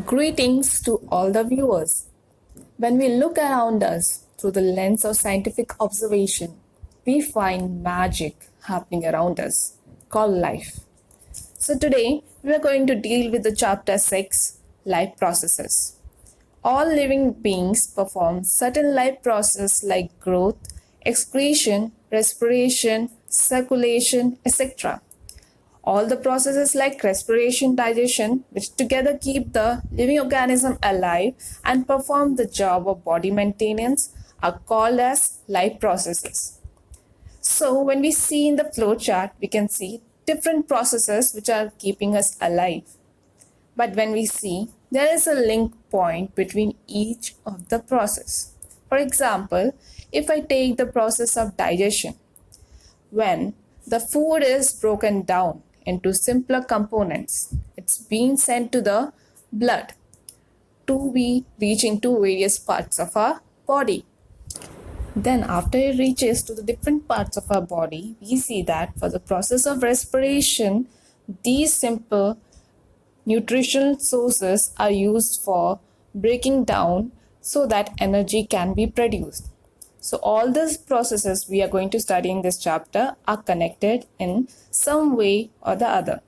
Greetings to all the viewers. When we look around us through the lens of scientific observation, we find magic happening around us called life. So, today we are going to deal with the chapter 6 Life Processes. All living beings perform certain life processes like growth, excretion, respiration, circulation, etc. All the processes like respiration, digestion, which together keep the living organism alive and perform the job of body maintenance, are called as life processes. So, when we see in the flow chart, we can see different processes which are keeping us alive. But when we see, there is a link point between each of the process. For example, if I take the process of digestion, when the food is broken down into simpler components, it's being sent to the blood to be reaching to various parts of our body. Then, after it reaches to the different parts of our body, we see that for the process of respiration, these simple nutritional sources are used for breaking down so that energy can be produced. So, all these processes we are going to study in this chapter are connected in some way or the other.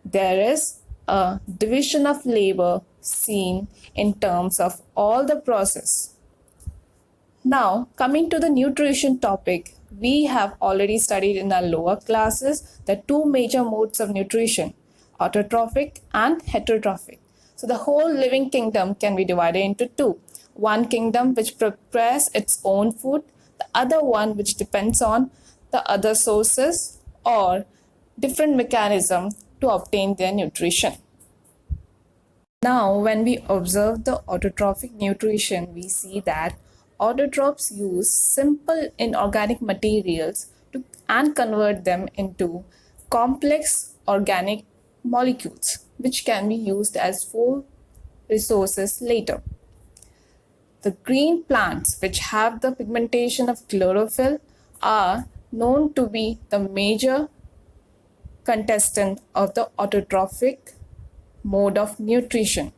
There is a division of labor seen in terms of all the process. Now, coming to the nutrition topic, we have already studied in our lower classes the two major modes of nutrition, autotrophic and heterotrophic. So, the whole living kingdom can be divided into two. One kingdom which prepares its own food, the other one which depends on the other sources or different mechanism to obtain their nutrition. Now, when we observe the autotrophic nutrition, we see that autotrophs use simple inorganic materials and convert them into complex organic molecules, which can be used as food resources later. The green plants, which have the pigmentation of chlorophyll, are known to be the major contestant of the autotrophic mode of nutrition.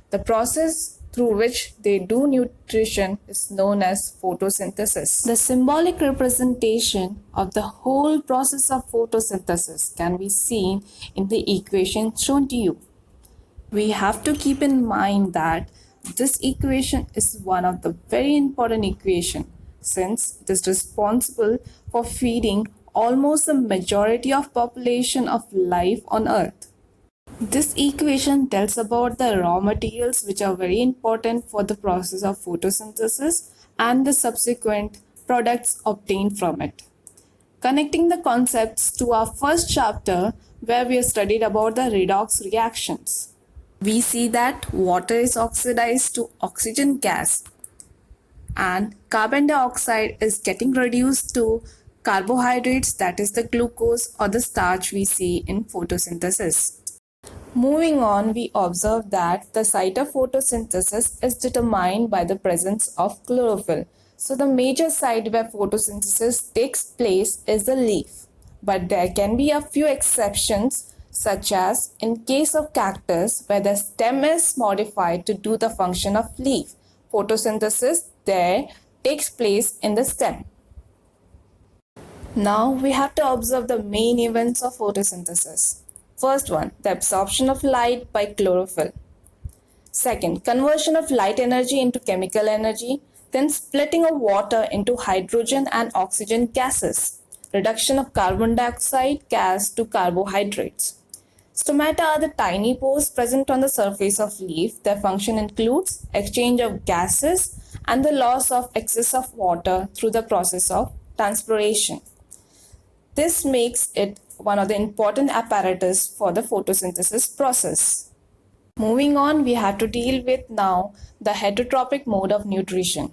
The process through which they do nutrition is known as photosynthesis. The symbolic representation of the whole process of photosynthesis can be seen in the equation shown to you. We have to keep in mind that this equation is one of the very important equation since it is responsible for feeding almost the majority of population of life on earth. This equation tells about the raw materials which are very important for the process of photosynthesis and the subsequent products obtained from it. Connecting the concepts to our first chapter where we have studied about the redox reactions. We see that water is oxidized to oxygen gas and carbon dioxide is getting reduced to carbohydrates, that is the glucose or the starch we see in photosynthesis. Moving on, we observe that the site of photosynthesis is determined by the presence of chlorophyll. So the major site where photosynthesis takes place is the leaf. But there can be a few exceptions, such as in case of cactus where the stem is modified to do the function of leaf. Photosynthesis there takes place in the stem. Now we have to observe the main events of photosynthesis. First one, the absorption of light by chlorophyll. Second, conversion of light energy into chemical energy. Then splitting of water into hydrogen and oxygen gases. Reduction of carbon dioxide gas to carbohydrates. Stomata are the tiny pores present on the surface of leaf. Their function includes exchange of gases and the loss of excess of water through the process of transpiration. This makes it one of the important apparatus for the photosynthesis process. Moving on, we have to deal with now the heterotrophic mode of nutrition.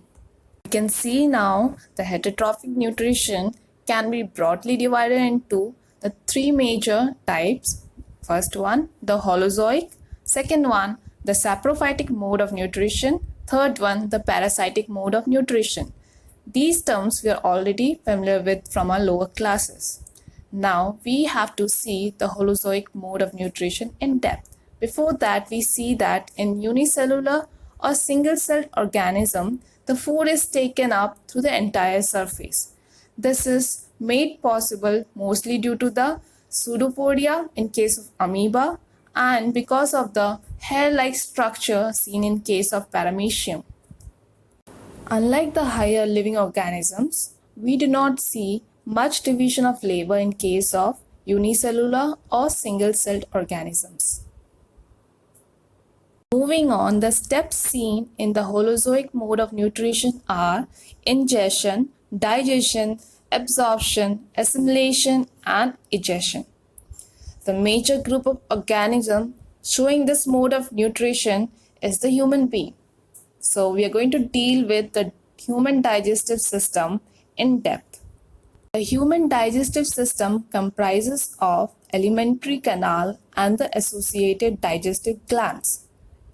You can see now the heterotrophic nutrition can be broadly divided into the three major types. First one, the holozoic. Second one, the saprophytic mode of nutrition. Third one, the parasitic mode of nutrition. These terms we are already familiar with from our lower classes. Now we have to see the holozoic mode of nutrition in depth Before that, we see that in unicellular or single-celled organism, the food is taken up through the entire surface. This is made possible mostly due to the pseudopodia in case of amoeba and because of the hair-like structure seen in case of paramecium. Unlike the higher living organisms, we do not see much division of labor in case of unicellular or single-celled organisms. Moving on, the steps seen in the Holozoic mode of nutrition are ingestion, digestion, absorption, assimilation, and egestion. The major group of organisms showing this mode of nutrition is the human being. So we are going to deal with the human digestive system in depth. The human digestive system comprises of alimentary canal and the associated digestive glands.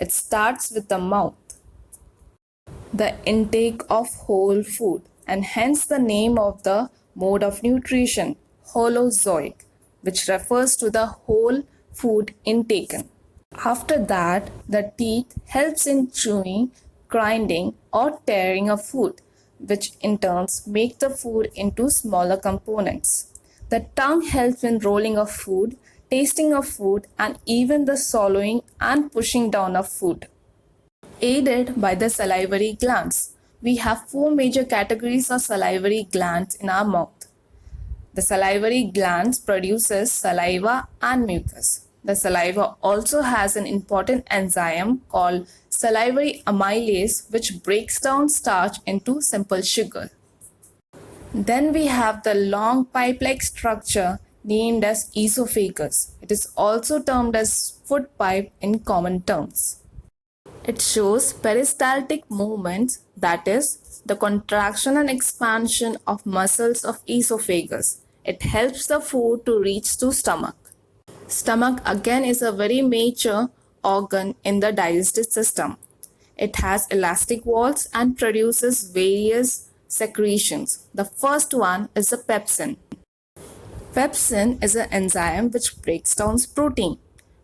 It starts with the mouth, the intake of whole food, and hence the name of the mode of nutrition, Holozoic, which refers to the whole food intaken. After that, the teeth helps in chewing, grinding, or tearing of food, which in turn make the food into smaller components. The tongue helps in rolling of food, tasting of food, and even the swallowing and pushing down of food. Aided by the salivary glands, we have four major categories of salivary glands in our mouth. The salivary glands produces saliva and mucus. The saliva also has an important enzyme called salivary amylase, which breaks down starch into simple sugar. Then we have the long pipe-like structure named as esophagus. It is also termed as food pipe in common terms. It shows peristaltic movements, that is, the contraction and expansion of muscles of esophagus. It helps the food to reach to stomach. Stomach again is a very major organ in the digestive system. It has elastic walls and produces various secretions. The first one is the pepsin. Pepsin is an enzyme which breaks down protein.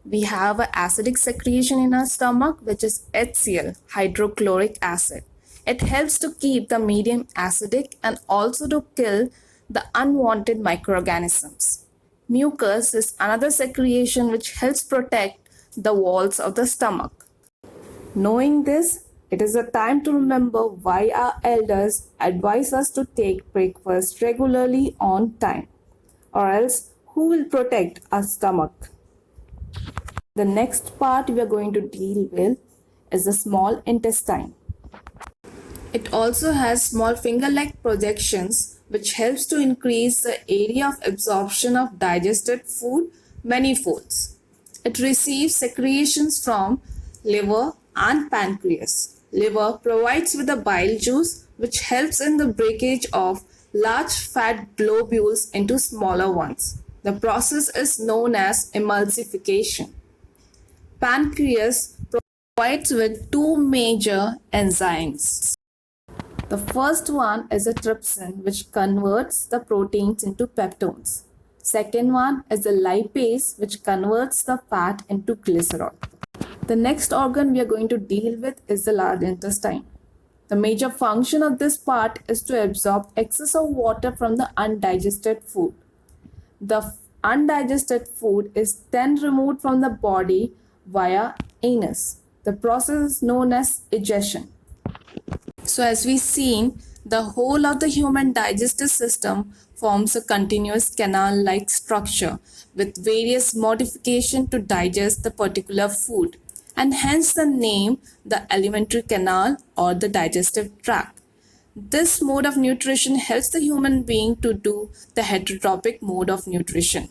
We have an acidic secretion in our stomach, which is HCl, hydrochloric acid. It helps to keep the medium acidic and also to kill the unwanted microorganisms. Mucus is another secretion which helps protect the walls of the stomach. Knowing this, it is a time to remember why our elders advise us to take breakfast regularly on time, or else who will protect our stomach? The next part we are going to deal with is the small intestine. It also has small finger-like projections which helps to increase the area of absorption of digested food many folds. It receives secretions from liver and pancreas. Liver provides with the bile juice which helps in the breakage of large fat globules into smaller ones. The process is known as emulsification. Pancreas provides with two major enzymes. The first one is a trypsin, which converts the proteins into peptones. Second one is the lipase, which converts the fat into glycerol. The next organ we are going to deal with is the large intestine. The major function of this part is to absorb excess of water from the undigested food. The undigested food is then removed from the body via anus. The process is known as egestion. So as we've seen, the whole of the human digestive system forms a continuous canal-like structure with various modifications to digest the particular food, and hence the name the alimentary canal or the digestive tract. This mode of nutrition helps the human being to do the heterotrophic mode of nutrition.